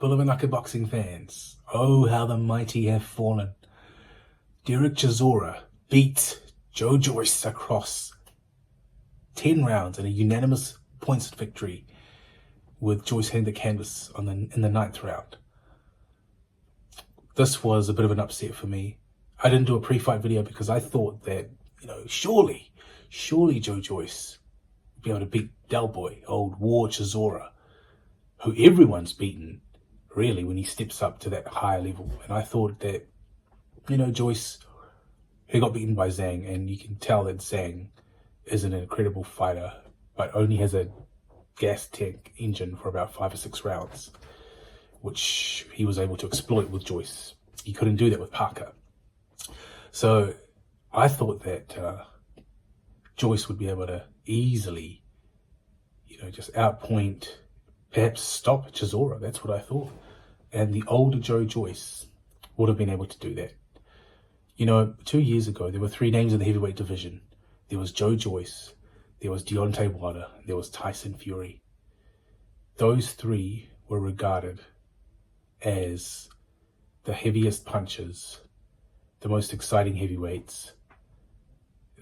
Bula Vinaka boxing fans, oh how the mighty have fallen. Derek Chisora beat Joe Joyce across 10 rounds in a unanimous points victory, with Joyce hitting the canvas in the 9th round. This was a bit of an upset for me. I didn't do a pre-fight video because I thought that, surely Joe Joyce would be able to beat Del Boy, old War Chisora, who everyone's beaten, really, when he steps up to that higher level. And I thought that, Joyce, he got beaten by Zhang, and you can tell that Zhang is an incredible fighter, but only has a gas tank engine for about 5 or 6 rounds, which he was able to exploit with Joyce. He couldn't do that with Parker. So I thought that Joyce would be able to easily, just outpoint, perhaps stop Chisora. That's what I thought. And the older Joe Joyce would have been able to do that. 2 years ago, there were 3 names in the heavyweight division. There was Joe Joyce, there was Deontay Wilder, there was Tyson Fury. Those 3 were regarded as the heaviest punchers, the most exciting heavyweights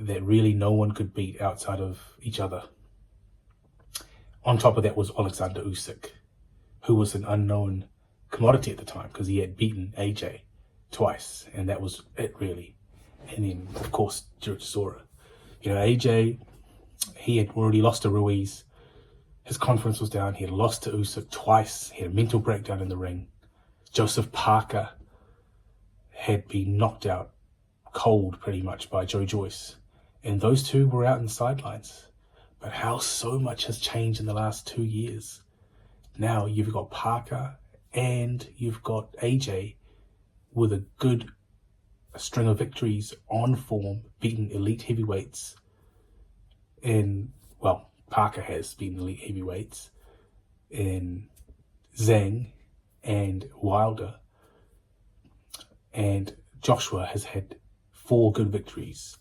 that really no one could beat outside of each other. On top of that was Alexander Usyk, who was an unknown commodity at the time because he had beaten AJ twice, and that was it really. And then, of course, Derek Chisora. AJ, he had already lost to Ruiz. His confidence was down. He had lost to Usyk twice. He had a mental breakdown in the ring. Joseph Parker had been knocked out cold pretty much by Joe Joyce. And those 2 were out in the sidelines. But how so much has changed in the last 2 years. Now you've got Parker and you've got AJ with a good string of victories on form, beating elite heavyweights. And, Parker has beaten elite heavyweights in Zhang and Wilder. And Joshua has had 4 good victories.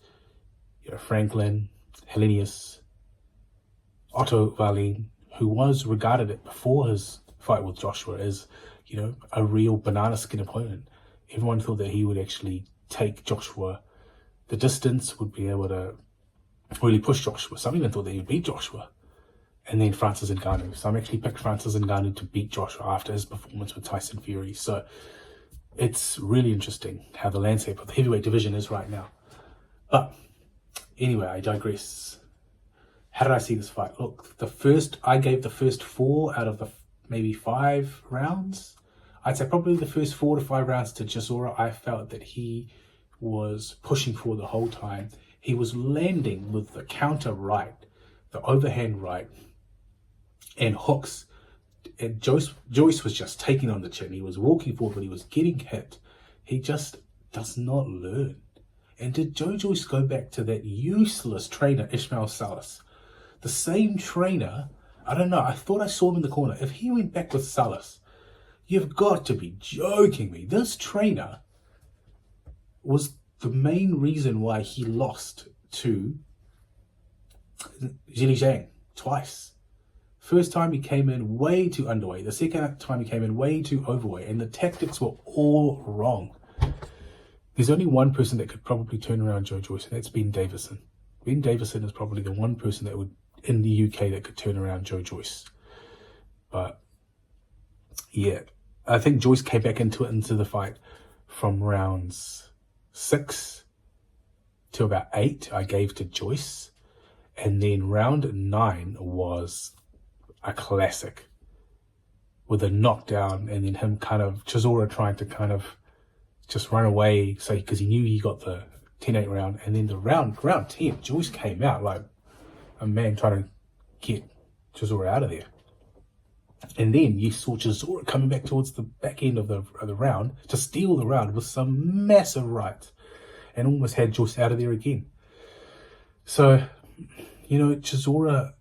Franklin, Helenius, Otto Wallin, who was regarded before his fight with Joshua as, a real banana skin opponent. Everyone thought that he would actually take Joshua the distance, would be able to really push Joshua. Some even thought that he would beat Joshua. And then Francis Ngannou. Some actually picked Francis Ngannou to beat Joshua after his performance with Tyson Fury. So it's really interesting how the landscape of the heavyweight division is right now. But anyway, I digress. How did I see this fight? Look, I gave the first 4 out of the maybe 5 rounds. I'd say probably the first 4 to 5 rounds to Chisora. I felt that he was pushing forward the whole time. He was landing with the counter right, the overhand right, and hooks. And Joyce was just taking on the chin. He was walking forward, but he was getting hit. He just does not learn. And did Joe Joyce go back to that useless trainer, Ismail Salas? The same trainer, I don't know, I thought I saw him in the corner. If he went back with Salas, you've got to be joking me. This trainer was the main reason why he lost to Zhili Zhang twice. First time he came in way too underweight. The second time he came in way too overweight. And the tactics were all wrong. There's only one person that could probably turn around Joe Joyce, and that's Ben Davison. Ben Davison is probably the one person that would, in the UK, that could turn around Joe Joyce. But yeah, I think Joyce came back into the fight from rounds 6 to about 8. I gave to Joyce, and then round 9 was a classic with a knockdown, and then him Chisora trying to just run away, because he knew he got the 10-8 round, and then the round 10, Joyce came out like a man trying to get Chisora out of there. And then you saw Chisora coming back towards the back end of the round to steal the round with some massive rights, and almost had Joyce out of there again. So, Chisora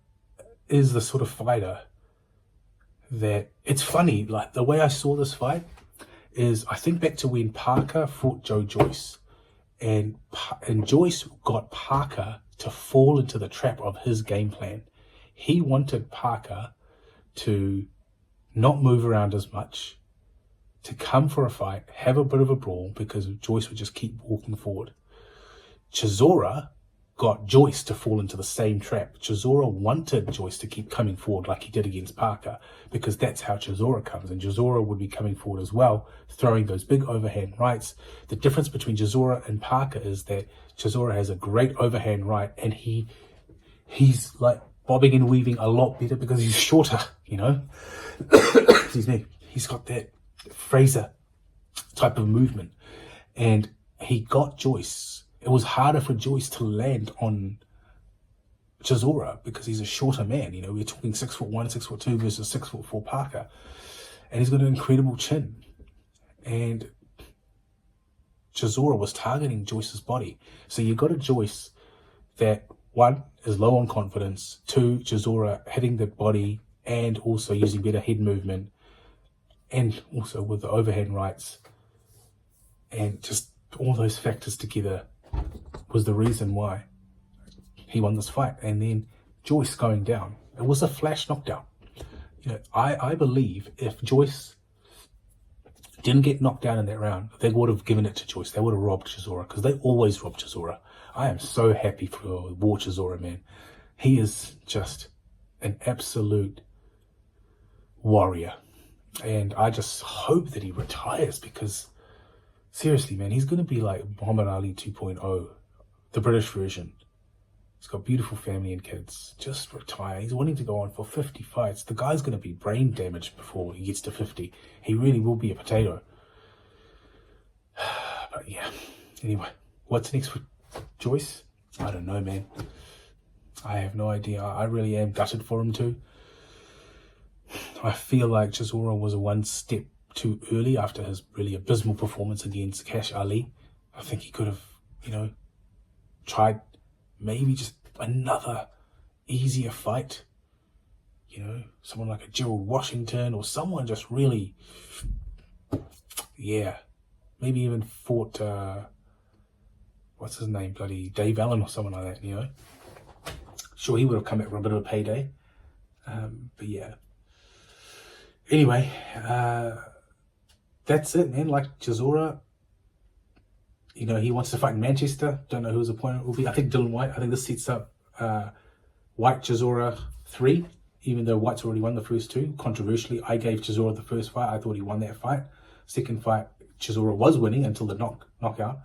is the sort of fighter that, it's funny, like the way I saw this fight is, I think back to when Parker fought Joe Joyce, and Joyce got Parker to fall into the trap of his game plan. He wanted Parker to not move around as much, to come for a fight, have a bit of a brawl, because Joyce would just keep walking forward. Chisora got Joyce to fall into the same trap. Chisora wanted Joyce to keep coming forward like he did against Parker, because that's how Chisora comes, and Chisora would be coming forward as well, throwing those big overhand rights. The difference between Chisora and Parker is that Chisora has a great overhand right, and he's like bobbing and weaving a lot better because he's shorter, you know. Excuse me. He's got that Fraser type of movement, and he got Joyce. It was harder for Joyce to land on Chisora because he's a shorter man. You know, we're talking 6'1", 6'2" versus 6'4" Parker, and he's got an incredible chin. And Chisora was targeting Joyce's body. So you got a Joyce that, one, is low on confidence, two, Chisora hitting the body and also using better head movement, and also with the overhand rights, and just all those factors together was the reason why he won this fight. And then Joyce going down, it was a flash knockdown. You know, I believe if Joyce didn't get knocked down in that round, they would have given it to Joyce. They would have robbed Chisora, because they always rob Chisora. I am so happy for War Chisora, man. He is just an absolute warrior, and I just hope that he retires, because seriously, man, he's going to be like Muhammad Ali 2.0, the British version. He's got beautiful family and kids. Just retire. He's wanting to go on for 50 fights. The guy's going to be brain damaged before he gets to 50. He really will be a potato. But yeah, anyway, what's next for Joyce? I don't know, man. I have no idea. I really am gutted for him too. I feel like Chisora was one step too early after his really abysmal performance against Cash Ali. I think he could have, you know, tried maybe just another easier fight. You know, someone like a Gerald Washington, or someone just really, yeah, maybe even fought, what's his name, bloody Dave Allen or someone like that, you know. Sure, he would have come back for a bit of a payday. But yeah. Anyway, that's it, man. Like Chisora, you know, he wants to fight in Manchester. Don't know who his opponent will be. I think Dylan White. I think this sets up White Chisora 3, even though White's already won the first two. Controversially, I gave Chisora the first fight. I thought he won that fight. Second fight, Chisora was winning until the knockout.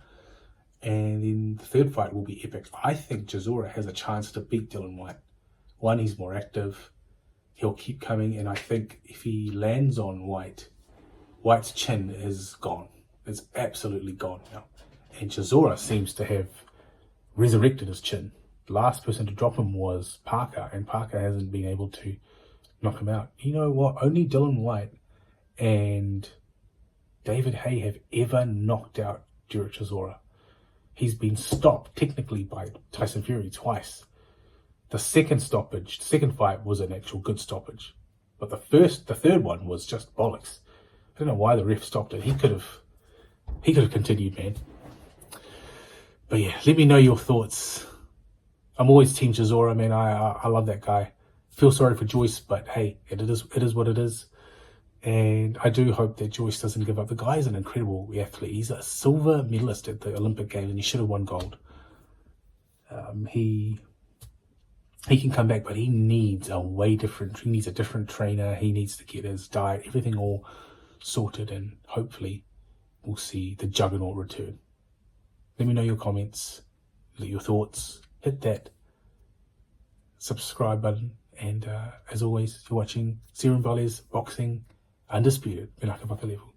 And then the third fight will be epic. I think Chisora has a chance to beat Dylan White. One, he's more active. He'll keep coming. And I think if he lands on White, White's chin is gone. It's absolutely gone now. And Chisora seems to have resurrected his chin. The last person to drop him was Parker, and Parker hasn't been able to knock him out. You know what? Only Dylan White and David Haye have ever knocked out Joe Chisora. He's been stopped technically by Tyson Fury twice. The second fight was an actual good stoppage. But the third one was just bollocks. I don't know why the ref stopped it. He could have continued, man. But yeah, let me know your thoughts. I'm always Team Chisora, man. I love that guy. Feel sorry for Joyce, but hey, it is what it is. And I do hope that Joyce doesn't give up. The guy is an incredible athlete. He's a silver medalist at the Olympic Games, and he should have won gold. He can come back, but he needs a different trainer. He needs to get his diet, everything all sorted, and hopefully we'll see the Juggernaut return. Let me know your comments, your thoughts. Hit that subscribe button. And as always, you're watching Seru Bale's Boxing Undisputed, Vinaka Level.